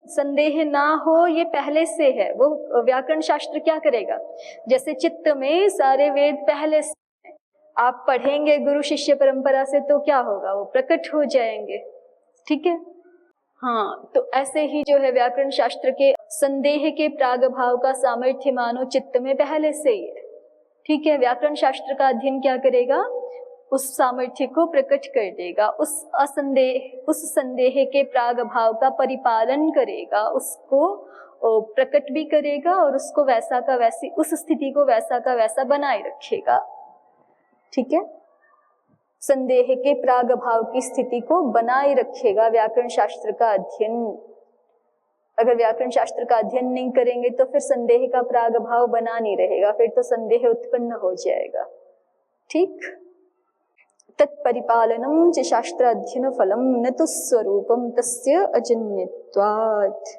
संदेह ना हो ये पहले से है। वो व्याकरण शास्त्र क्या करेगा, जैसे चित्त में सारे वेद पहले से हैं, आप पढ़ेंगे गुरु शिष्य परंपरा से तो क्या होगा, वो प्रकट हो जाएंगे। ठीक है, हाँ, तो ऐसे ही जो है व्याकरण शास्त्र के संदेह के प्रागभाव का सामर्थ्य मानो चित्त में पहले से ही है। ठीक है, व्याकरण शास्त्र का अध्ययन क्या करेगा, उस सामर्थ्य को प्रकट कर देगा, उस संदेह के प्रागभाव का परिपालन करेगा, उसको प्रकट भी करेगा और उसको वैसा का वैसी, उस स्थिति को वैसा का वैसा बनाए रखेगा। ठीक है, संदेह के प्रागभाव की स्थिति को बनाए रखेगा व्याकरण शास्त्र का अध्ययन। अगर व्याकरण शास्त्र का अध्ययन नहीं करेंगे तो फिर संदेह का प्रागभाव बना नहीं रहेगा, फिर तो संदेह उत्पन्न हो जाएगा। ठीक, तत्परिपालनम च शास्त्र अध्ययन फलम न तो स्वरूपम तस्य अजन्यत्वात्।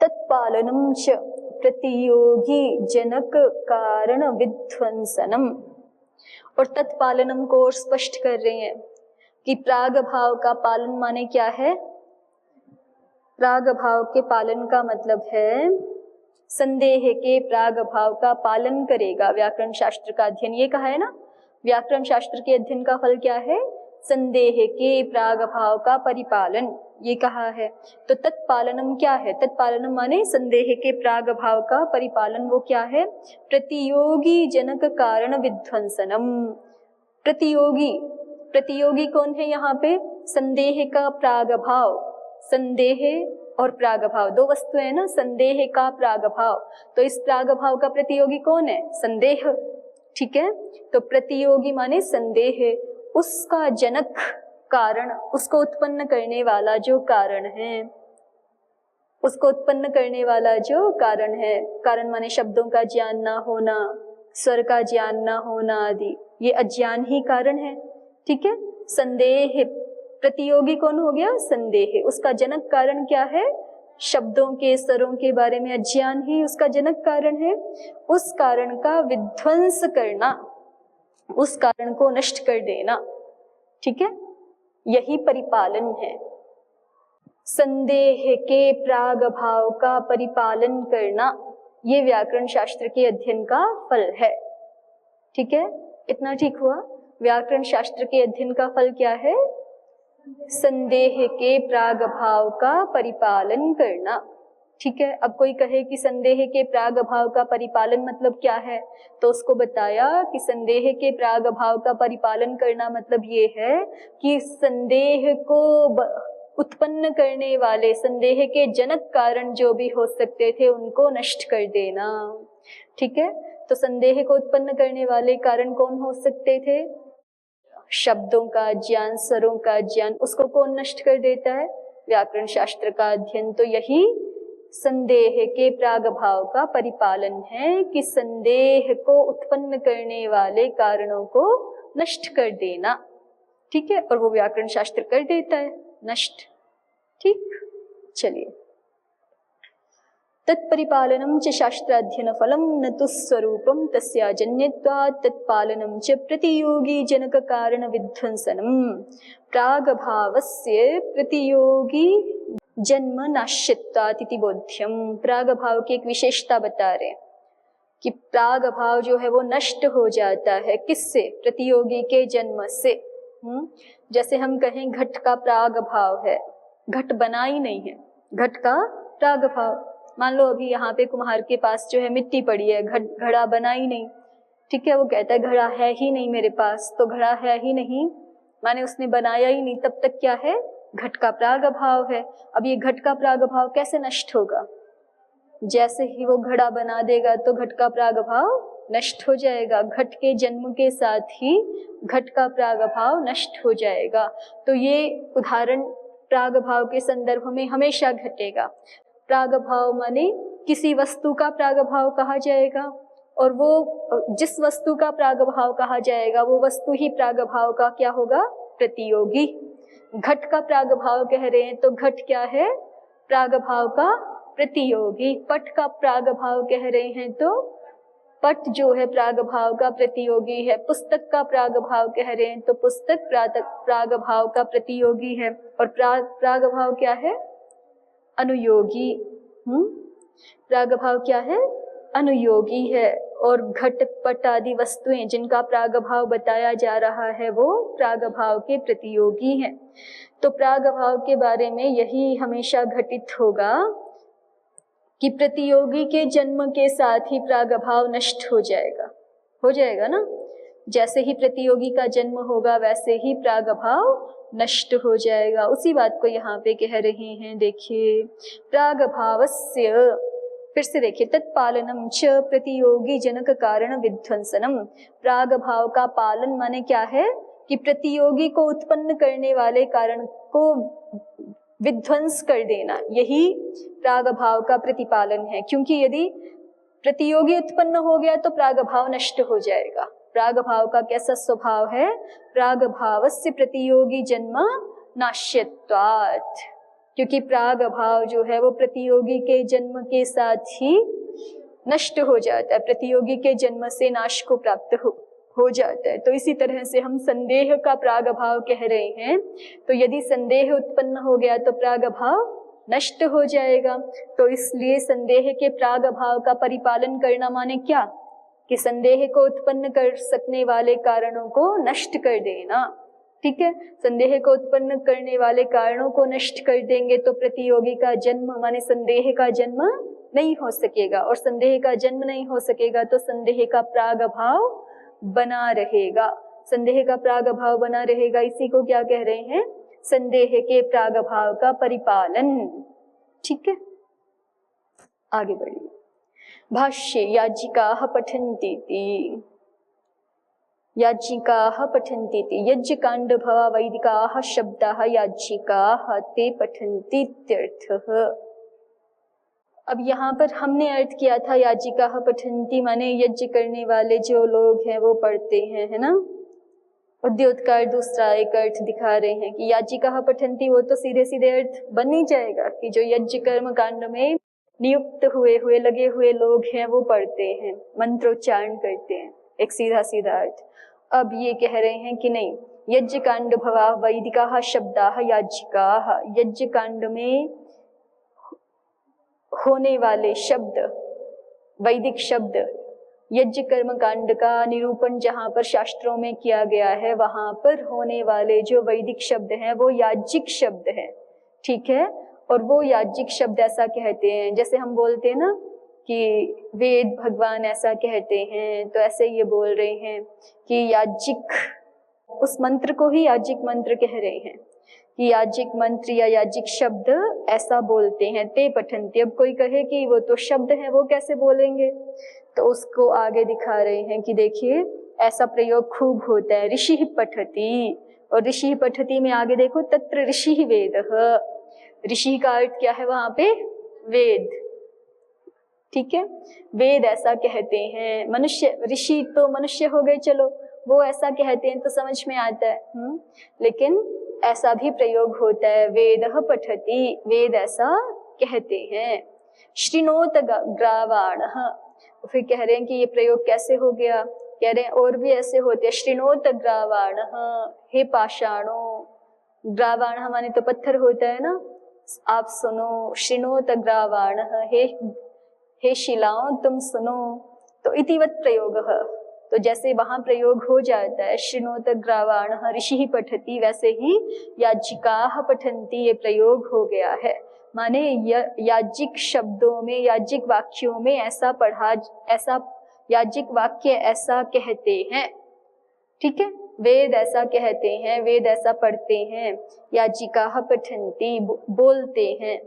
तत्पालनम च प्रतियोगी जनक कारण विध्वंसनम। और तत्पालनम को और स्पष्ट कर रहे हैं कि प्रागभाव का पालन माने क्या है। प्रागभाव के पालन का मतलब है संदेह के प्रागभाव का पालन करेगा व्याकरण शास्त्र का अध्ययन। ये कहा है ना, व्याकरण शास्त्र के अध्ययन का फल क्या है, संदेह के प्रागभाव का परिपालन, ये कहा है। तो तत्पालनम क्या है, तत्पालनम माने संदेह के प्रागभाव का परिपालन, वो क्या है, प्रतियोगी जनक कारण विध्वंसनम। प्रतियोगी, प्रतियोगी कौन है यहाँ पे, संदेह का प्रागभाव, संदेह और प्रागभाव दो वस्तु है ना, संदेह का प्रागभाव, तो इस प्रागभाव का प्रतियोगी कौन है, संदेह। ठीक है, तो प्रतियोगी माने संदेह, उसका जनक कारण, उसको उत्पन्न करने वाला जो कारण है, उसको उत्पन्न करने वाला जो कारण है। कारण माने शब्दों का ज्ञान ना होना, स्वर का ज्ञान ना होना आदि, ये अज्ञान ही कारण है। ठीक है, संदेह, प्रतियोगी कौन हो गया, संदेह, उसका जनक कारण क्या है, शब्दों के स्वरों के बारे में अज्ञान ही उसका जनक कारण है। उस कारण का विध्वंस करना, उस कारण को नष्ट कर देना। ठीक है, यही परिपालन है। संदेह के प्रागभाव का परिपालन करना, ये व्याकरण शास्त्र के अध्ययन का फल है। ठीक है, इतना ठीक हुआ। व्याकरण शास्त्र के अध्ययन का फल क्या है, संदेह के प्रागभाव का परिपालन करना। ठीक है, अब कोई कहे कि संदेह के प्रागभाव का परिपालन मतलब क्या है, तो उसको बताया कि संदेह के प्रागभाव का परिपालन करना मतलब ये है कि संदेह को उत्पन्न करने वाले, संदेह के जनक कारण जो भी हो सकते थे उनको नष्ट कर देना। ठीक है, तो संदेह को उत्पन्न करने वाले कारण कौन हो सकते थे, शब्दों का ज्ञान, स्वरों का ज्ञान, उसको कौन नष्ट कर देता है, व्याकरण शास्त्र का अध्ययन। तो यही संदेह के प्रागभाव का परिपालन है कि संदेह को उत्पन्न करने वाले कारणों को नष्ट कर देना। ठीक है, और वो व्याकरण शास्त्र कर देता है नष्ट। ठीक, चलिए, तत्परिपालनम च शास्त्राध्ययन फलम न तो स्वरूपम तस्याजन्यत्वात् तत्पालनम च प्रतियोगी जनक कारण विध्वंसनम। प्रागभावस्य प्रतियोगी जन्म नाश्यत्वात् इति बोध्यम। प्रागभाव की एक विशेषता बता रहे कि प्रागभाव जो है वो नष्ट हो जाता है, किससे, प्रतियोगी के जन्म से। जैसे हम कहें घट का प्रागभाव है, घट बना ही नहीं है, घट का प्रागभाव। मान लो अभी यहाँ पे कुम्हार के पास जो है मिट्टी पड़ी है, घड़ा बना ही नहीं। ठीक है, वो कहता है घड़ा है ही नहीं मेरे पास, तो घड़ा है ही नहीं माने उसने बनाया ही नहीं, तब तक क्या है, घट का प्रागभाव है। अब ये घट का प्रागभाव कैसे नष्ट होगा, जैसे ही वो घड़ा बना देगा तो घट का प्रागभाव नष्ट हो जाएगा, घट के जन्म के साथ ही घट का प्रागभाव नष्ट हो जाएगा। तो ये उदाहरण प्रागभाव के संदर्भ में हमेशा घटेगा। प्रागभाव माने किसी वस्तु का प्रागभाव कहा जाएगा, और वो जिस वस्तु का प्रागभाव कहा जाएगा वो वस्तु ही प्रागभाव का क्या होगा, प्रतियोगी। घट का प्रागभाव कह रहे हैं तो घट क्या है, प्रागभाव का प्रतियोगी। पट का प्रागभाव कह रहे हैं तो पट जो है प्रागभाव का प्रतियोगी है। पुस्तक का प्रागभाव कह रहे हैं तो पुस्तक प्रागभाव का प्रतियोगी है। और प्रागभाव क्या है, अनुयोगी। प्रागभाव क्या है? अनुयोगी है। और घट पट आदि वस्तुएं जिनका प्रागभाव बताया जा रहा है वो प्रागभाव के प्रतियोगी हैं। तो प्रागभाव के बारे में यही हमेशा घटित होगा कि प्रतियोगी के जन्म के साथ ही प्रागभाव नष्ट हो जाएगा ना। जैसे ही प्रतियोगी का जन्म होगा वैसे ही प्रागभाव नष्ट हो जाएगा। उसी बात को यहाँ पे कह रहे हैं। देखिए, प्रागभावस्य, फिर से देखिए, तत्पालनम च प्रतियोगी जनक कारण विध्वंसनम। प्रागभाव का पालन माने क्या है कि प्रतियोगी को उत्पन्न करने वाले कारण को विध्वंस कर देना, यही प्रागभाव का प्रतिपालन है। क्योंकि यदि प्रतियोगी उत्पन्न हो गया तो प्रागभाव नष्ट हो जाएगा। प्रागभाव का कैसा स्वभाव है? प्रागभावस्य प्रतियोगी जन्म नाश्यत्वात्, क्योंकि प्रागभाव जो है वो प्रतियोगी के जन्म के साथ ही नष्ट हो जाता है, प्रतियोगी के जन्म से नाश को प्राप्त हो जाता है। तो इसी तरह से हम संदेह का प्रागभाव कह रहे हैं। तो यदि संदेह उत्पन्न हो गया तो प्रागभाव नष्ट हो जाएगा। तो इसलिए संदेह के प्रागभाव का परिपालन करना माने क्या? कि संदेह को उत्पन्न कर सकने वाले कारणों को नष्ट कर देना। ठीक है, संदेह को उत्पन्न करने वाले कारणों को नष्ट कर देंगे तो प्रतियोगी का जन्म माने संदेह का जन्म नहीं हो सकेगा, और संदेह का जन्म नहीं हो सकेगा तो संदेह का प्रागभाव बना रहेगा। संदेह का प्रागभाव बना रहेगा, इसी को क्या कह रहे हैं? संदेह के प्रागभाव का परिपालन। ठीक है, आगे बढ़िए। भाष्ये याज्ञिकाः पठन्तीति, याज्ञिकाः पठन्तीति, यज्ञकाण्डभवा वैदिकाः शब्दाः याज्ञिकाः ते पठन्तीत्यर्थः। अब यहाँ पर हमने अर्थ किया था याज्ञिकाः पठन्ति माने यज्ञ करने वाले जो लोग हैं वो पढ़ते हैं, है ना। उद्योतकार दूसरा एक अर्थ दिखा रहे हैं कि याज्ञिकाः पठन्ति, वो तो सीधे सीधे अर्थ बन नहीं जाएगा कि जो यज्ञ कर्म कांड में नियुक्त हुए लगे हुए लोग हैं वो पढ़ते हैं, मंत्रोच्चारण करते हैं, एक सीधा सीधा अर्थ। अब ये कह रहे हैं कि नहीं, यज्ञ कांड भवा वैदिकाः शब्दाः याज्ञिकाः, यज्ञ कांड में होने वाले शब्द, वैदिक शब्द, यज्ञ कर्म कांड का निरूपण जहाँ पर शास्त्रों में किया गया है वहां पर होने वाले जो वैदिक शब्द हैं वो याज्ञिक शब्द हैं। ठीक है, और वो याज्ञिक शब्द ऐसा कहते हैं, जैसे हम बोलते हैं ना कि वेद भगवान ऐसा कहते हैं, तो ऐसे ये बोल रहे हैं कि याज्ञिक, उस मंत्र को ही याज्ञिक मंत्र कह रहे हैं कि याज्ञिक मंत्र या याज्ञिक शब्द ऐसा बोलते हैं। ते पठन्ति, अब कोई कहे कि वो तो शब्द है वो कैसे बोलेंगे, तो उसको आगे दिखा रहे हैं कि देखिए ऐसा प्रयोग खूब होता है। ऋषि पठति, और ऋषि पठति में आगे देखो तत्र ऋषि वेदः, ऋषि का अर्थ क्या है वहां पे? वेद। ठीक है, वेद ऐसा कहते हैं। मनुष्य, ऋषि तो मनुष्य हो गए, चलो वो ऐसा कहते हैं तो समझ में आता है। लेकिन ऐसा भी प्रयोग होता है, वेदः पठति, वेद ऐसा कहते हैं। श्रृणोत ग्रावाणः, फिर कह रहे हैं कि ये प्रयोग कैसे हो गया, कह रहे हैं और भी ऐसे होते हैं। श्रृणोत ग्रावाणः, हे पाषाणो, ग्रावाणः माने तो पत्थर होता है ना, आप सुनो। श्रृणोत ग्रावाणः, हे शिलाओं तुम सुनो। तो इतिवत प्रयोगः, तो जैसे वहां प्रयोग हो जाता है श्रृणोत ग्रावाणः ऋषि पठति, वैसे ही याज्ञिकाः पठन्ति ये प्रयोग हो गया है। माने याज्ञिक शब्दों में, याज्ञिक वाक्यों में ऐसा पढ़ा, ऐसा याज्ञिक वाक्य ऐसा कहते हैं। ठीक है, वेद ऐसा कहते हैं, वेद ऐसा पढ़ते हैं। याज्ञिकाः पठन्ति, बोलते हैं,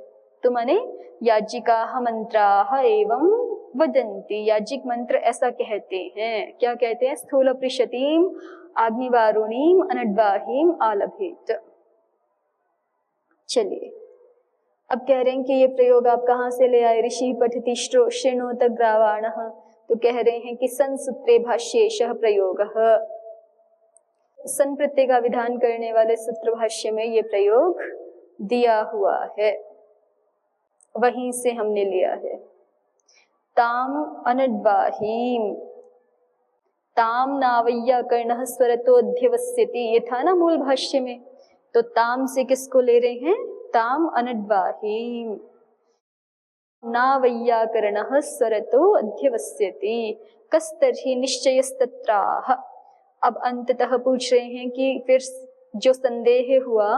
तो माने याज्ञिकाः मंत्राः एवं वदन्ति, याज्ञिक मंत्र ऐसा कहते हैं। क्या कहते हैं? स्थूल पृषतीम आग्निवारुणीम अनड्वाहीम आलभेत। चलिए, अब कह रहे हैं कि ये प्रयोग आप कहाँ से ले आए? ऋषि पठति श्रृणोत ग्रावाणः, तो कह रहे हैं कि संसूत्रे भाष्येशः प्रयोगः, सन प्रत्यय का विधान करने वाले सूत्र भाष्य में ये प्रयोग दिया हुआ है, वहीं से हमने लिया है। ताम अनड्वाहीम, ताम नावैयाकरणः स्वरतोऽध्यवस्यति, ये था ना मूल भाष्य में। तो ताम से किसको ले रहे हैं? ताम अनड्वाहीम, ना वैयाकरणः स्वरतो अध्यवस्यति कस्तर्हि निश्चयस्तत्राह। अब अंततः पूछ रहे हैं कि फिर जो संदेह हुआ,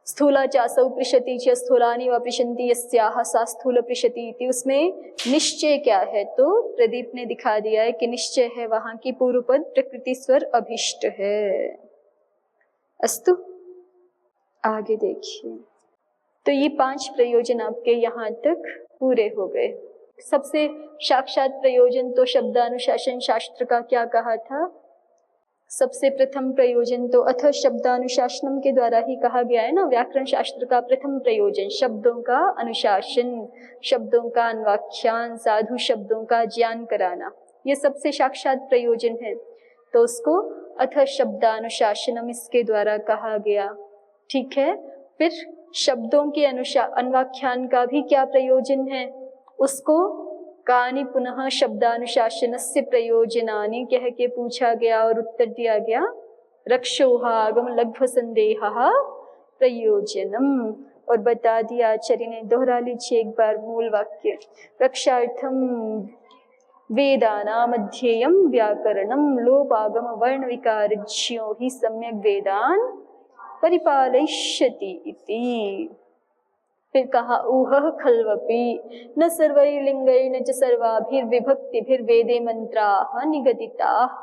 स्थूला चासौ पृशति च स्थूलानि व पृशन्ति यस्याः सा स्थूल पृशति इति, उसमें निश्चय क्या है? तो प्रदीप ने दिखा दिया है कि निश्चय है वहां की पूर्व पद प्रकृति स्वर अभिष्ट है। अस्तु, आगे देखिए। तो ये 5 प्रयोजन आपके यहाँ तक पूरे हो गए। सबसे साक्षात प्रयोजन तो शब्दानुशासन शास्त्र का क्या कहा था? सबसे प्रथम प्रयोजन तो अथ शब्दानुशासनम के द्वारा ही कहा गया है ना। व्याकरण शास्त्र का प्रथम प्रयोजन शब्दों का अनुशासन, शब्दों का अन्वाख्यान, साधु शब्दों का ज्ञान कराना, ये सबसे साक्षात प्रयोजन है। तो उसको अथ शब्दानुशासनम इसके द्वारा कहा गया। ठीक है, फिर शब्दों के अन्वाख्यान का भी क्या प्रयोजन है? उसको कानि पुनः शब्दानुशासनस्य प्रयोजनानि कह के पूछा गया और उत्तर दिया गया रक्षोहागम लघ्व संदेहः प्रयोजनम। और बता दिया आचार्य ने, दोहरा लीजिए एक बार मूल वाक्य। रक्षार्थम वेदानाम अध्येयम व्याकरणम लोपागम वर्ण विकारज्ञो हि सम्यक वेदान परिपालयिष्यति इति। फिर कहा ऊहः खल्वपि न सर्वैर्लिङ्गैर्न च सर्वाभिर्विभक्तिभिर्वेदे मन्त्राः निगदिताः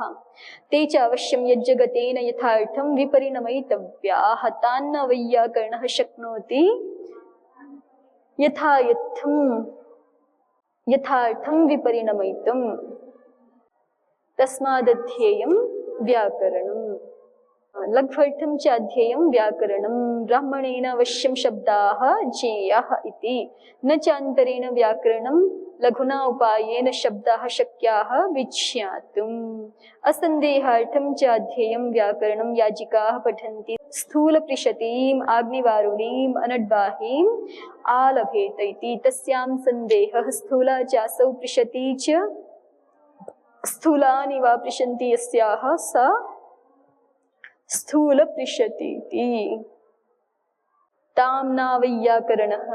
ते च अवश्यं यज्जगतेन यथार्थं विपरिणमयितव्याः तान्न वैयाकरणः शक्नोति यथार्थं विपरिणमयितुम् तस्मादध्येयं व्याकरणम्। लघ्वर्थं च अध्येयं व्याकरणं ब्राह्मणेन अवश्यं शब्दाः ज्ञेयाः इति न चान्तरेण व्याकरणं लघुना उपायेन शब्दाः शक्याः विज्ञातुम्। असन्देहार्थं च अध्येयं व्याकरणं याजिकाः पठन्ति स्थूलपृशतीम् आग्निवारुणीम् अनड्बाहीम् आलभेत इति तस्यां संदेहः स्थूला चासौ पृशति च स्थूलानि वा पृशन्ति यस्याः सा स्थूल पृशतीति ताम्ना वैयाकरणः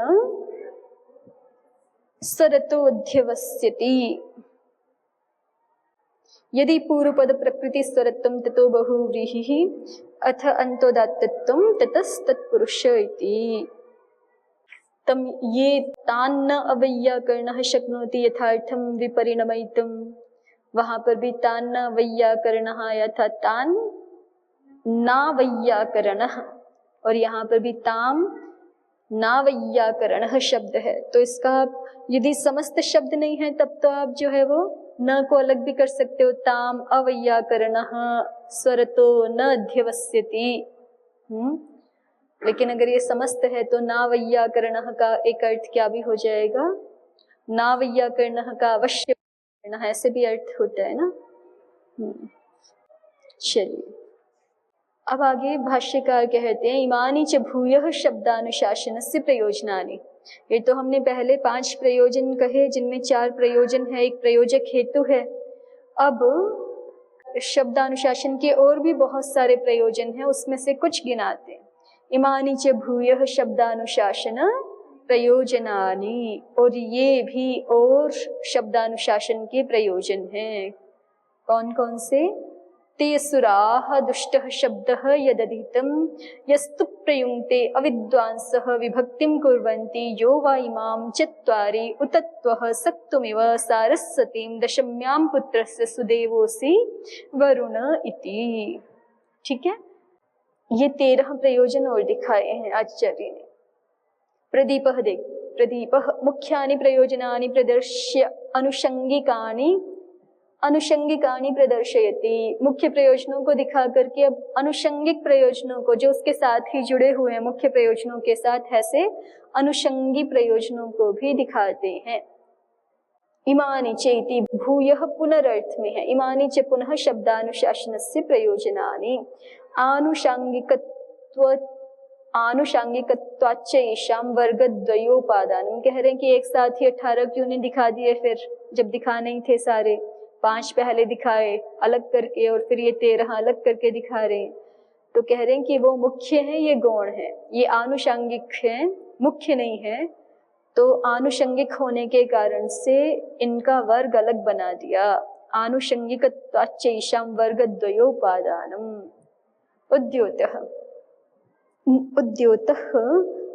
स्वरतोऽध्यवस्यति। यदि पूर्वपद प्रकृति स्वरत्वं ततो बहुव्रीहिः अथ अन्तोदात्तत्वं ततस्तत्पुरुष इति। तम ये तान्न अवैयाकरणः शक्नोति यथार्थं विपरिणमयितुम्, वहां पर भी तान्न वैयाकरणः आया था, तान ना वैयाकरणः, और यहाँ पर भी ताम ना वैयाकरणः शब्द है। तो इसका यदि समस्त शब्द नहीं है तब तो आप जो है वो न को अलग भी कर सकते हो, ताम अवैयाकरणः स्वरतो न अध्यवस्यति। लेकिन अगर ये समस्त है तो ना वैयाकरणः का एक अर्थ क्या भी हो जाएगा, ना वैयाकरणः का अवश्य, ऐसे भी अर्थ होता है ना। चलिए अब आगे भाष्यकार कहते हैं इमानि च भूयः शब्दानुशासनस्य प्रयोजनानि। ये तो हमने पहले 5 प्रयोजन कहे जिनमें 4 प्रयोजन है, एक प्रयोजक हेतु है। अब शब्दानुशासन के और भी बहुत सारे प्रयोजन हैं, उसमें से कुछ गिनाते हैं। इमानि च भूयः शब्दानुशासन प्रयोजनानि, और ये भी और शब्दानुशासन के प्रयोजन हैं। कौन कौन से? ते सुराः दुष्टः शब्दः यदधीतं यस्तु प्रयुङ्क्ते अविद्वांसः विभक्तिं कुर्वन्ति यो वा इमां चत्वारि उतत्वः सक्तुमिव सारस्वतीं दशम्यां पुत्रस्य सुदेवोऽसि वरुण इति। ठीक है, ये 13 प्रयोजन और दिखाए हैं आचार्य ने। प्रदीपः देख, प्रदीपः मुख्यानि प्रयोजनानि प्रदर्श्य अनुषंगिकानि प्रदर्शयति। मुख्य प्रयोजनों को दिखा करके अब अनुषंगिक प्रयोजनों को, जो उसके साथ ही जुड़े हुए हैं मुख्य प्रयोजनों के साथ, ऐसे अनुषंगी प्रयोजनों को भी दिखाते हैं। इमानि चेति भूयः पुनरर्थ में है। इमानि च पुनः शब्दानुशासनस्य प्रयोजनानि आनुषांगिकत्वाच्च येषां वर्गद्वयोपादानं। कह रहे हैं कि एक साथ ही 18 क्यों नहीं दिखा दिए, फिर जब दिखाने ही थे सारे। 5 पहले दिखाए अलग करके और फिर ये 13 अलग करके दिखा रहे हैं। तो कह रहे हैं कि वो मुख्य है, ये गौण है, ये आनुषांगिक है, मुख्य नहीं है। तो आनुषंगिक होने के कारण से इनका वर्ग अलग बना दिया। आनुषंगिकत्वाच्चैषां वर्गद्वयोपादानम्। उद्योतः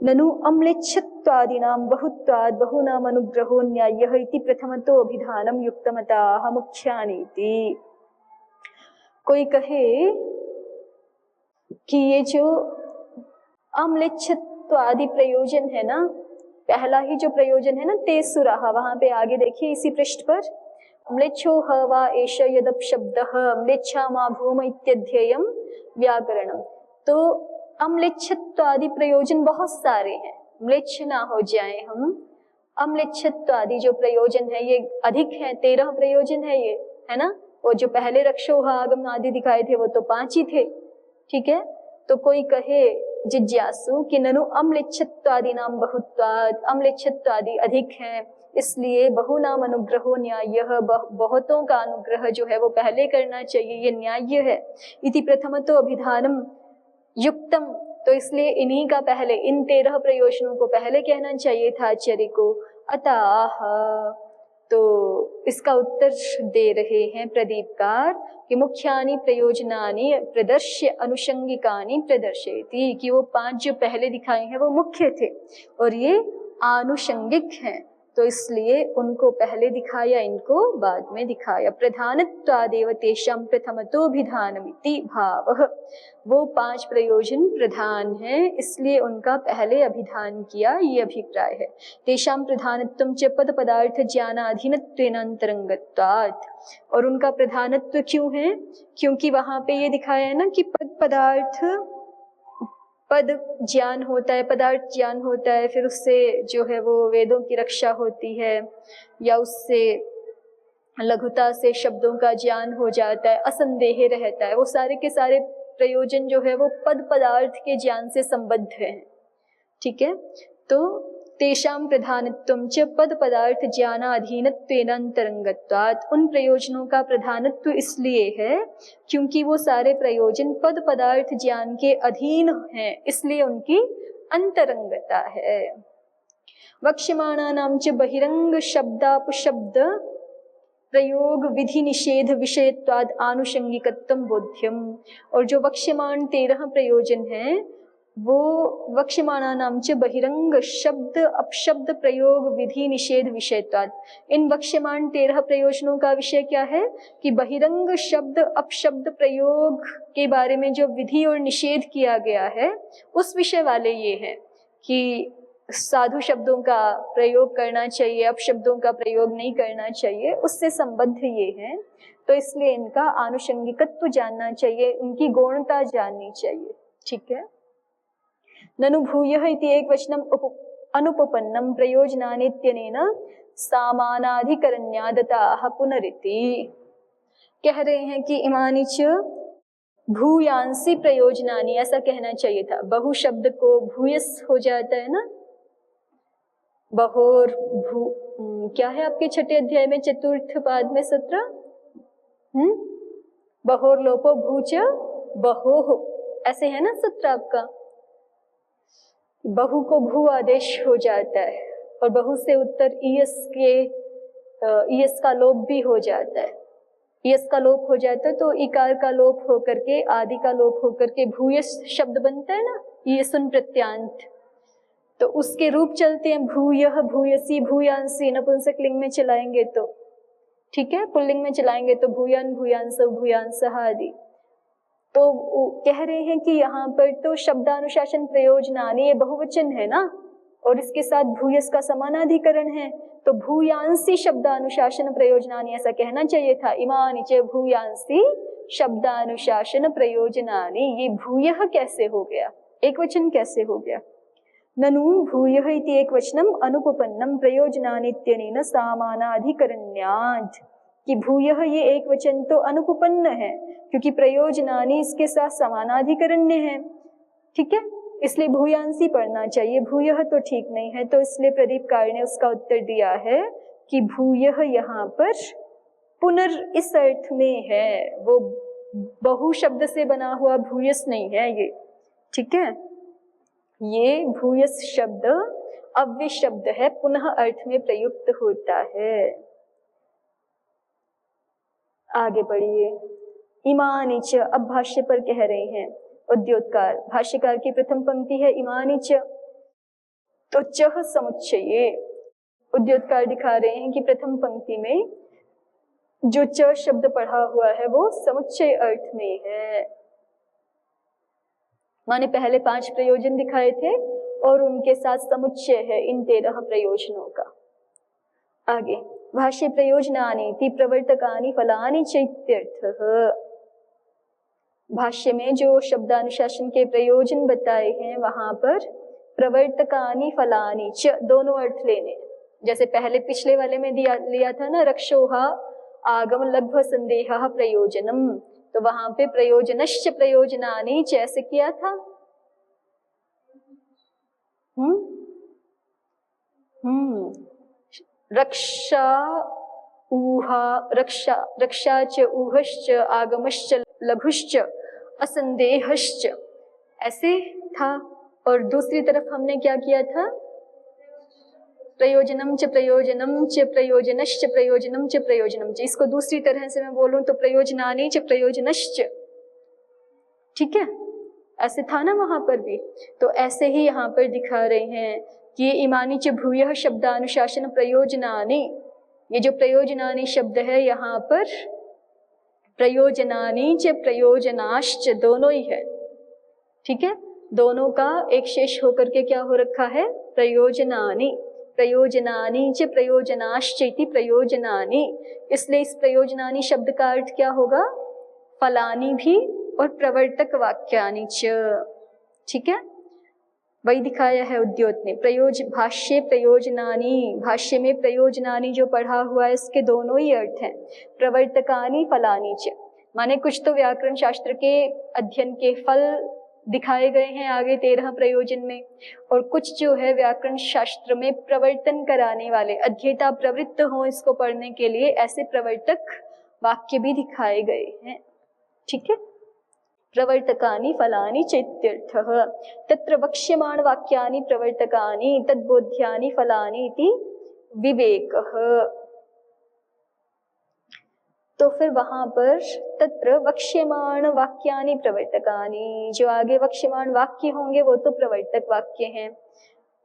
ननु अम्लेच्छत्वादीनां बहुत्वाद् बहूनाम् अनुग्रहो न्याय्यः इति प्रथमतो अभिधानं युक्तमताः मुख्यानीति। कोई कहे कि ये जो अम्लेच्छत्व आदि प्रयोजन है ना, पहला ही जो प्रयोजन है ना तेसुरः, वहां पे आगे देखिए इसी पृष्ठ पर, म्लेच्छो ह वा एष यदप शब्दः म्लेच्छा मा भूम इत्यध्ययम् व्याकरणम। तो अम्लेच्छत्व आदि प्रयोजन बहुत सारे हैं, म्लेच्छ ना हो जाए हम। अम्लेच्छत्व आदि जो प्रयोजन है ये अधिक है, 13 प्रयोजन है ये, है ना। वो जो पहले रक्षोह आगम आदि दिखाए थे वो तो 5 ही थे, ठीक है। तो कोई कहे जिज्ञासु कि ननु अम्लेच्छत्वादि नाम बहुत्वाद, अम्लेच्छत्वादि अधिक हैं, इसलिए बहुनाम अनुग्रहो न्याय्यः, बहुतों का अनुग्रह जो है वो पहले करना चाहिए, ये न्याय्य है। इति प्रथमतो अभिधानम युक्तम, तो इसलिए इन्हीं का पहले, इन 13 प्रयोजनों को पहले कहना चाहिए था आचार्य को। अतः तो इसका उत्तर दे रहे हैं प्रदीपकार कि मुख्यानि प्रयोजनानि प्रदर्श्य अनुषंगिकानि प्रदर्शयति, कि वो 5 जो पहले दिखाए हैं वो मुख्य थे और ये आनुषंगिक हैं, तो इसलिए उनको पहले दिखाया, इनको बाद में दिखाया। प्रधानत्वादेव तेषां प्रथमतोभिधानमिति भावः, वो 5 प्रयोजन प्रधान हैं इसलिए उनका पहले अभिधान किया, ये अभिप्राय है। तेषां प्रधानत्वं च पद पदार्थ ज्ञानाधीनत्वेन अंतरंगत्वात्, और उनका प्रधानत्व क्यों है, क्योंकि वहां पे ये दिखाया है ना कि पद पदार्थ, पद ज्ञान होता है, पदार्थ ज्ञान होता है, फिर उससे जो है वो वेदों की रक्षा होती है, या उससे लघुता से शब्दों का ज्ञान हो जाता है, असंदेह रहता है। वो सारे के सारे प्रयोजन जो है वो पद पदार्थ के ज्ञान से संबद्ध हैं, ठीक है। तो तेषां प्रधानत्वं च पद पदार्थ ज्ञानाधीनत्वेन अंतरंगत्वात्, उन प्रयोजनों का प्रधानत्व इसलिए है क्योंकि वो सारे प्रयोजन पद पदार्थ ज्ञान के अधीन हैं, इसलिए उनकी अंतरंगता है। वक्ष्यमाणानां च बहिरंग शब्दापशब्द प्रयोग विधि निषेध विषयत्वाद आनुषंगिकत्वं बोध्यम, और जो वक्ष्यमाण 13 प्रयोजन हैं वो वक्ष्यमाणानां च बहिरंग शब्द अपशब्द प्रयोग विधि निषेध विषयत्वाद, इन वक्ष्यमाण 13 प्रयोजनों का विषय क्या है कि बहिरंग शब्द अपशब्द प्रयोग के बारे में जो विधि और निषेध किया गया है उस विषय वाले ये हैं कि साधु शब्दों का प्रयोग करना चाहिए, अपशब्दों का प्रयोग नहीं करना चाहिए, उससे संबद्ध ये हैं। तो इसलिए इनका आनुषंगिकत्व जानना चाहिए, उनकी गौणता जाननी चाहिए, ठीक है। ननु भूयः इति एकवचनम् अनुपपन्नं प्रयोजनानीत्यनेन सामानाधिकरण्यादताः पुनरिति। कह रहे हैं कि इमानि च भूयांसी प्रयोजनानि, ऐसा कहना चाहिए था। बहु शब्द को भूयस हो जाता है ना, बहोर भू, क्या है आपके 6ठे अध्याय में चतुर्थ पाद में सूत्र, बहोर लोपो भूच बहोः, ऐसे है ना सूत्र आपका। बहु को भू आदेश हो जाता है और बहु से उत्तर ईयस के ईयस का लोप भी हो जाता है। ईयस का लोप हो जाता है तो इकार का लोप होकर के आदि का लोप होकर के भूयस शब्द बनता है ना, ईयसुन प्रत्यांत, तो उसके रूप चलते हैं भूयः भूयसी भूयांसी, नपुंसक लिंग में चलाएंगे तो, ठीक है, पुल्लिंग में चलाएंगे तो भूयान भूयांसौ भूयांसः आदि। तो कह रहे हैं कि यहाँ पर तो शब्दानुशासन प्रयोजनानि, ये बहुवचन है ना, और इसके साथ भूयस का समानाधिकरण है, तो भूयांसी शब्दानुशासन प्रयोजनानि ऐसा कहना चाहिए था। इमानि च भूयांसी शब्दानुशासन प्रयोजनानि, ये भूयः कैसे हो गया, एक वचन कैसे हो गया। ननु भूयः इति एकवचनम् अनुपपन्नं प्रयोजनानीत्यनेन सामानाधिकरण्यात्, कि भूयः ये एक वचन तो अनुपपन्न है क्योंकि प्रयोजनानि इसके साथ समानाधिकरण्य है, ठीक है, इसलिए भूयांसी पढ़ना चाहिए, भूयः तो ठीक नहीं है। तो इसलिए प्रदीपकार ने उसका उत्तर दिया है कि भूयः यहाँ पर पुनर् इस अर्थ में है, वो बहु शब्द से बना हुआ भूयस नहीं है ये, ठीक है। ये भूयस शब्द अव्यय शब्द है, पुनः अर्थ में प्रयुक्त होता है। आगे बढ़िए। इमानि च, अब भाष्य पर कह रहे हैं उद्योतकार। भाष्यकार की प्रथम पंक्ति है इमानि च, तो चह समुच्चये। उद्योतकार दिखा रहे हैं कि प्रथम पंक्ति में जो च शब्द पढ़ा हुआ है वो समुच्चय अर्थ में है। माने पहले 5 प्रयोजन दिखाए थे और उनके साथ समुच्चय है इन 13 प्रयोजनों का। आगे भाष्य प्रयोजनानि ति प्रवर्तकानि फलानि चैत्यर्थः। भाष्य में जो शब्दानुशासन के प्रयोजन बताए हैं वहां पर प्रवर्तकानि फलानि च दोनों अर्थ लेने। जैसे पहले पिछले वाले में लिया था ना, रक्षोहा आगम लघ्व संदेह प्रयोजनम, तो वहां पे प्रयोजनश्च प्रयोजनानि च ऐसे किया था। रक्षा ऊहा, रक्षा च ऊहश्च आगमश्च लघुश्च असंदेहश्च, ऐसे था। और दूसरी तरफ हमने क्या किया था, प्रयोजनम च प्रयोजनम च प्रयोजनश्च प्रयोजनम च प्रयोजनम च। इसको दूसरी तरह से मैं बोलूं तो प्रयोजनानि च प्रयोजनश्च, ठीक है, ऐसे था ना वहां पर भी। तो ऐसे ही यहाँ पर दिखा रहे हैं कि इमानि च भूयः शब्दानुशासन प्रयोजनानि, ये जो प्रयोजनानि शब्द है यहाँ पर प्रयोजनानि च प्रयोजनाश्च दोनों ही है, ठीक है। दोनों का एक शेष होकर के क्या हो रखा है, प्रयोजनानि। प्रयोजनानि च प्रयोजनाश्च इति प्रयोजनानि। इसलिए इस प्रयोजनानि शब्द का अर्थ क्या होगा, फलानि भी और प्रवर्तक वाक्यानि च, ठीक है। वही दिखाया है उद्योत ने। भाष्य प्रयोजनानि, भाष्य में प्रयोजनानि जो पढ़ा हुआ है इसके दोनों ही अर्थ हैं, प्रवर्तकानि फलानि च। माने कुछ तो व्याकरण शास्त्र के अध्ययन के फल दिखाए गए हैं आगे 13 प्रयोजन में, और कुछ जो है व्याकरण शास्त्र में प्रवर्तन कराने वाले, अध्येता प्रवृत्त हो इसको पढ़ने के लिए, ऐसे प्रवर्तक वाक्य भी दिखाए गए हैं, ठीक है। प्रवर्तकानि फलानि चैत्यर्थः। तत्र वक्ष्यमाण वाक्यानि प्रवर्तकानि तद्बोध्यानि फलानि इति विवेकः। तो फिर वहां पर तत्र वक्ष्यमाण वाक्यानि प्रवर्तकानि, जो आगे वक्ष्यमाण वाक्य होंगे वो तो प्रवर्तक वाक्य हैं,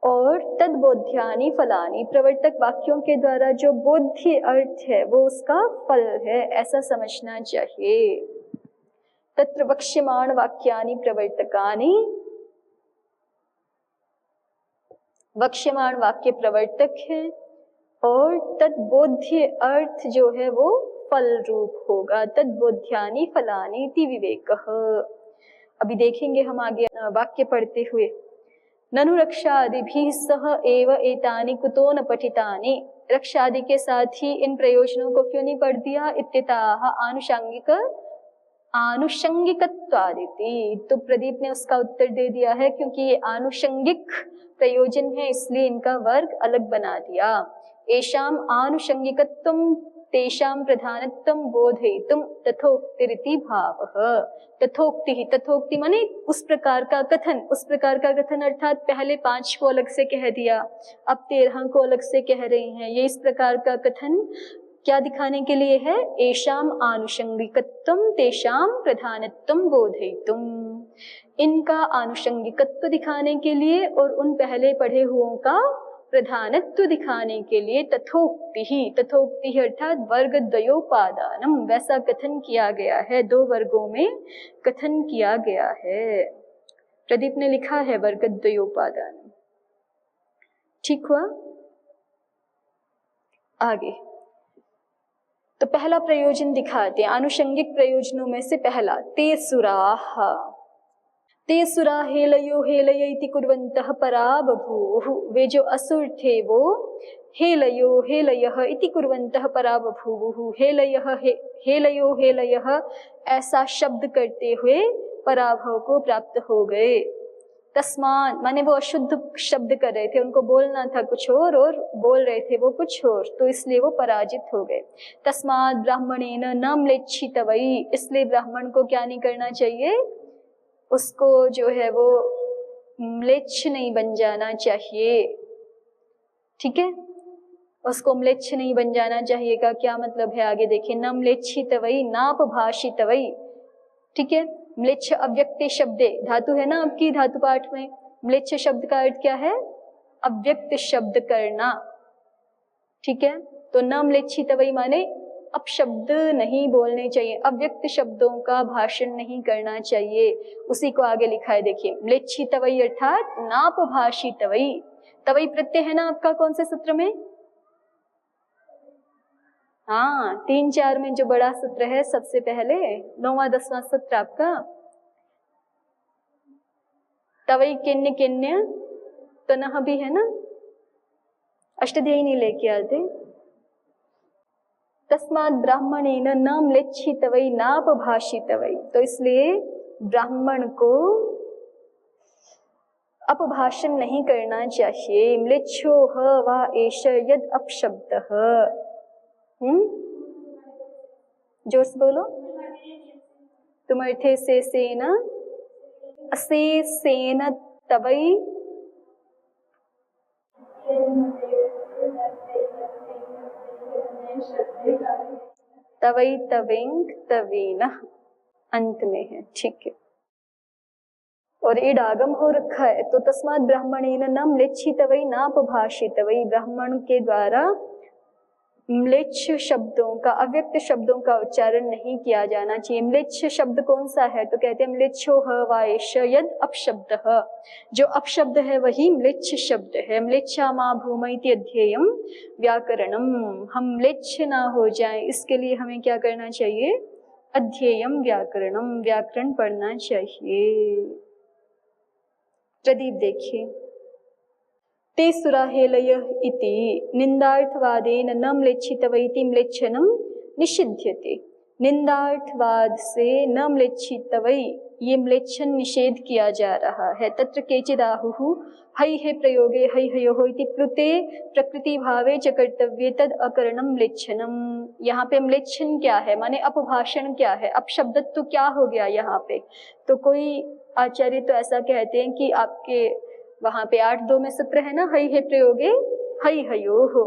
और तद्बोध्यानि फलानि, प्रवर्तक वाक्यों के द्वारा जो बोध्य अर्थ है वो उसका फल है, ऐसा समझना चाहिए। तत्र वक्ष्यमाण वाक्यानि प्रवर्तकानि, वक्ष्यमाण वाक्य प्रवर्तक है और तद्बोध्य अर्थ जो है वो फल रूप होगा। तद्बोध्यानि फलानि इति विवेकः। अभी देखेंगे हम आगे वाक्य पढ़ते हुए। ननु रक्षादिभिः सह एव एतानि कुतो न पठितानि। रक्षादि के साथ ही इन प्रयोजनों को क्यों नहीं पढ़ दिया, इत्यताः आनुषंगिकत्वादिति। तो प्रदीप ने उसका उत्तर दे दिया है क्योंकि ये आनुषंगिक प्रयोजन है इसलिए इनका वर्ग अलग बना दिया। एषाम आनुषंगिकत्वं तेषां प्रधानत्वं बोधयितुं तथोक्तिरिति भावः। तथोक्ति, तथोक्ति माने उस प्रकार का कथन, उस प्रकार का कथन अर्थात पहले 5 को अलग से कह दिया, अब 13 को अलग से कह रहे हैं। ये इस प्रकार का कथन क्या दिखाने के लिए है, एषाम आनुषंगिकत्वं तेषां प्रधानत्वं बोधयितुं, इनका आनुषंगिकत्व दिखाने के लिए और उन पहले पढ़े हुओं का प्रधानत्व दिखाने के लिए। तथोक्ति ही, तथोक्ति अर्थात वर्ग द्वयोपादानम, वैसा कथन किया गया है, 2 वर्गों में कथन किया गया है। प्रदीप ने लिखा है वर्ग द्वयोपादानम, ठीक हुआ। आगे तो पहला प्रयोजन दिखाते हैं, आनुषंगिक प्रयोजनों में से पहला, ते सुराः। ते सुरा हेलयो हेलय इति कुर्वन्तः परा बभूवुः। वे जो असुर थे वो हेलयो हेलयः इति कुर्वन्तः परा बभूवुः। हेलयो हेलयः ऐसा शब्द करते हुए पराभव को प्राप्त हो गए। तस्मात् माने वो अशुद्ध शब्द कर रहे थे, उनको बोलना था कुछ और बोल रहे थे वो कुछ और, तो इसलिए वो पराजित हो गए। तस्मात् ब्राह्मणेन न म्लेच्छितवै, इसलिए ब्राह्मण को क्या नहीं करना चाहिए, उसको जो है वो म्लेच्छ नहीं बन जाना चाहिए। ठीक है, उसको म्लेच्छ नहीं बन जाना चाहिए का क्या मतलब है आगे देखिए, न म्लेच्छितवै नापभाषितवै। ठीक है, म्लेच्छ अव्यक्ते शब्दे धातु है ना आपकी धातु पाठ में, म्लेच्छ शब्द का अर्थ क्या है, अव्यक्त शब्द करना। ठीक है, तो न म्लेच्छितवै माने अपशब्द नहीं बोलने चाहिए, अव्यक्त शब्दों का भाषण नहीं करना चाहिए। उसी को आगे लिखा है देखिए, म्लेच्छितवै अर्थात नापभाषितवै। तवै प्रत्यय है ना आपका कौन से सूत्र में, हाँ 3-4 में जो बड़ा सूत्र है सबसे पहले 9वां 10वां सूत्र आपका, तवै किन्य किन्य तनह भी है ना, अष्टाध्यायी नहीं लेके आते। तस्मात् ब्राह्मणेन न म्लेच्छितवै नापभाषितवै, तो इसलिए ब्राह्मण को अपभाषण नहीं करना चाहिए। म्लेच्छो ह वा एष यद अपशब्दः, जोर से बोलो, तुमर्थे से सेन असे सेन तवै तवै तवेंग तवेन अंत में है। ठीक है, और इड आगम हो रखा है, तो तस्मात् ब्राह्मणेन न म्लेच्छितवै नापभाषितवै, ब्राह्मण के द्वारा म्लेच्छ शब्दों का, अव्यक्त शब्दों का उच्चारण नहीं किया जाना चाहिए। म्लेच्छ शब्द कौन सा है, तो कहते हैं म्लेच्छो ह वा एष यद अपशब्दः, जो अपशब्द है वही म्लेच्छ शब्द है। म्लेच्छा मा भूम इति अध्येयम् व्याकरणम्, हम म्लेच्छ ना हो जाए इसके लिए हमें क्या करना चाहिए, अध्येयम् व्याकरणम्, व्याकरण पढ़ना चाहिए। प्रदीप देखिए, ते सुराहेलयः इति निंदार्थवादेन न म्लेच्छितवैति म्लेच्छनं निषिध्यते। निंदार्थवाद से न म्लेच्छितवै, ये म्लेच्छन निषेध किया जा रहा है। तत्र केचिदाहुः हैहे प्रयोगे हैहयोः इति प्लुते प्रकृति भावे च कर्तव्ये तद अकरणं म्लेच्छनम। यहाँ पे म्लेच्छन क्या है, माने अपभाषण क्या है, अपशब्दत्व क्या हो गया यहाँ पे। तो कोई आचार्य तो ऐसा कहते हैं कि आपके वहां पे 8-2 में सूत्र है ना, हई है प्रयोगे हई हयो हो,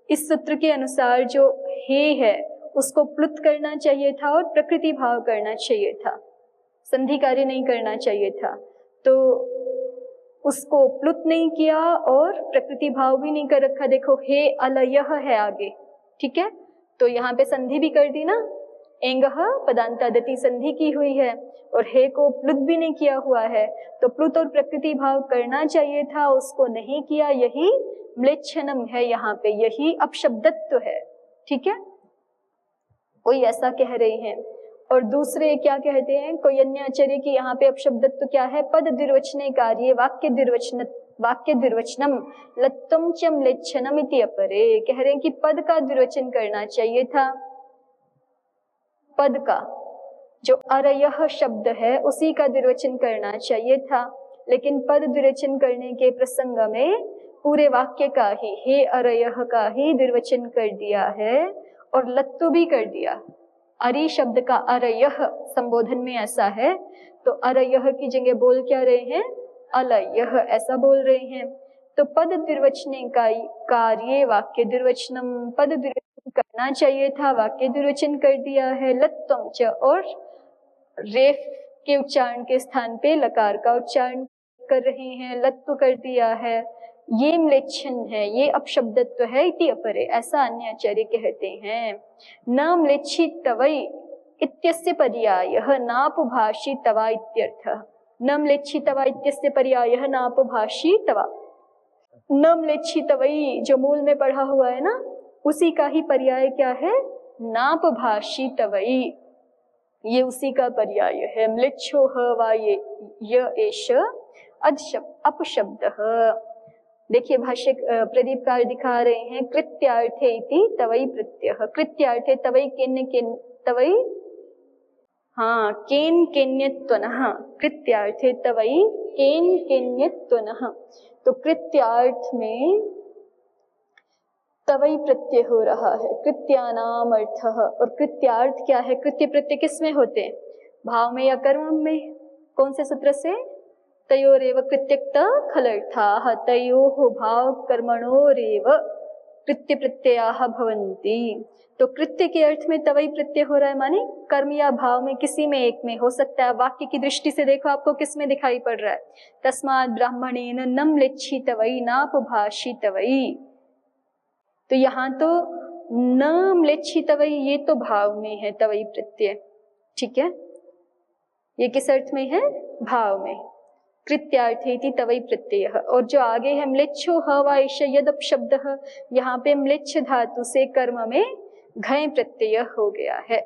इस सूत्र के अनुसार जो हे है उसको प्लुत करना चाहिए था और प्रकृति भाव करना चाहिए था, संधि कार्य नहीं करना चाहिए था। तो उसको प्लुत नहीं किया और प्रकृति भाव भी नहीं कर रखा। देखो हे अलयः है आगे, ठीक है, तो यहाँ पे संधि भी कर दी ना, एंगह पदांतादति संधि की हुई है और हे को प्लुत भी नहीं किया हुआ है, तो प्लुत और प्रकृति भाव करना चाहिए था, उसको नहीं किया, यही म्लेच्छनम है यहाँ पे, यही अपशब्दत्व है। ठीक है, कोई ऐसा कह रहे हैं। और दूसरे क्या कहते हैं, कोई अन्य आचार्य की यहाँ पे अपशब्दत्व क्या है, पद द्विर्वचने कार्ये वाक्य द्विर्वचनम लत्तम च म्लेच्छनम इति अपरे, कह रहे हैं कि पद का द्विर्वचन करना चाहिए था। पद का जो अरयः शब्द है उसी का द्विर्वचन करना चाहिए था, लेकिन पद द्विर्वचन करने के प्रसंग में पूरे वाक्य का ही, हे अरयः का ही द्विर्वचन कर दिया है और लत्तु भी कर दिया। अरि शब्द का अरयः संबोधन में ऐसा है, तो अरयः की जगह बोल क्या रहे हैं, अलयः ऐसा बोल रहे हैं। तो पद द्विर्वचने का कार्य वाक्य द्विर्वचनम, पद द्विर्वचन करना चाहिए था, वाक्य द्विर्वचन कर दिया है। लत्तम च, और रेफ के उच्चारण के स्थान पे लकार का उच्चारण कर रहे हैं, लत्तु कर दिया है, ये म्लेच्छन है, ये अपशब्दत्व है इति अपरे, ऐसा अन्य आचार्य कहते हैं। न म्लेच्छितवै इत्यस्य पर्यायः नापभाषितवा इत्यर्थः। न म्लेच्छितवा इत्यस्य पर्यायः नापभाषितवा। न म्लेच्छितवै जो मूल में पढ़ा हुआ है ना, उसी का ही पर्याय क्या है, नापभाषितवै, ये उसी का पर्याय है। म्लेच्छो ह वा य एष अपशब्दः। देखिए भाष्य प्रदीप कार दिखा रहे हैं, कृत्यार्थे इति तवै प्रत्ययः, कृत्यार्थे तवै केन तवै, हाँ केन केन्यत्वनः, कृत्यार्थे तवै केन केन्यत्वनः, तो कृत्यार्थ में तवै प्रत्यय हो रहा है, कृत्यानाम अर्थः। और कृत्यार्थ क्या है, कृत्य प्रत्यय किस में होते हैं, भाव में या कर्म में, कौन से सूत्र से, तयोरेव कृत्यक्त खलर्थाः, तयोः भाव कर्मणोरेव कृत्य प्रत्ययाः भवन्ति। तो कृत्य के अर्थ में तवई प्रत्यय हो रहा है, माने कर्म या भाव में किसी में एक में हो सकता है। वाक्य की दृष्टि से देखो आपको किस में दिखाई पड़ रहा है, तस्मात् ब्राह्मणेन न म्लेच्छितवई नापभाषितवई। तो यहाँ तो न म्लेच्छितवई ये तो भाव में है तवई प्रत्यय, ठीक है। ये किस अर्थ में है, भाव में। कृत्यार्थेति तवई प्रत्यय। और जो आगे है म्लेच्छो हवाइश यदप शब्द, यहाँ पे म्लेच्छ धातु से कर्म में घय प्रत्यय हो गया है।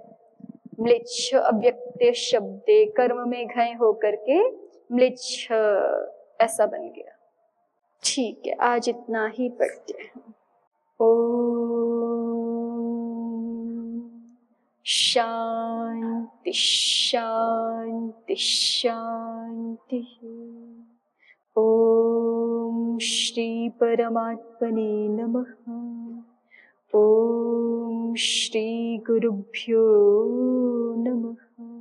म्लेच्छ अव्यक्त शब्दे कर्म में घय होकर के म्लेच्छ ऐसा बन गया। ठीक है, आज इतना ही पढ़ते हैं। ओम शांति शांति शांति। ओम श्री परमात्मने नमः। ओम श्री गुरुभ्यो नमः।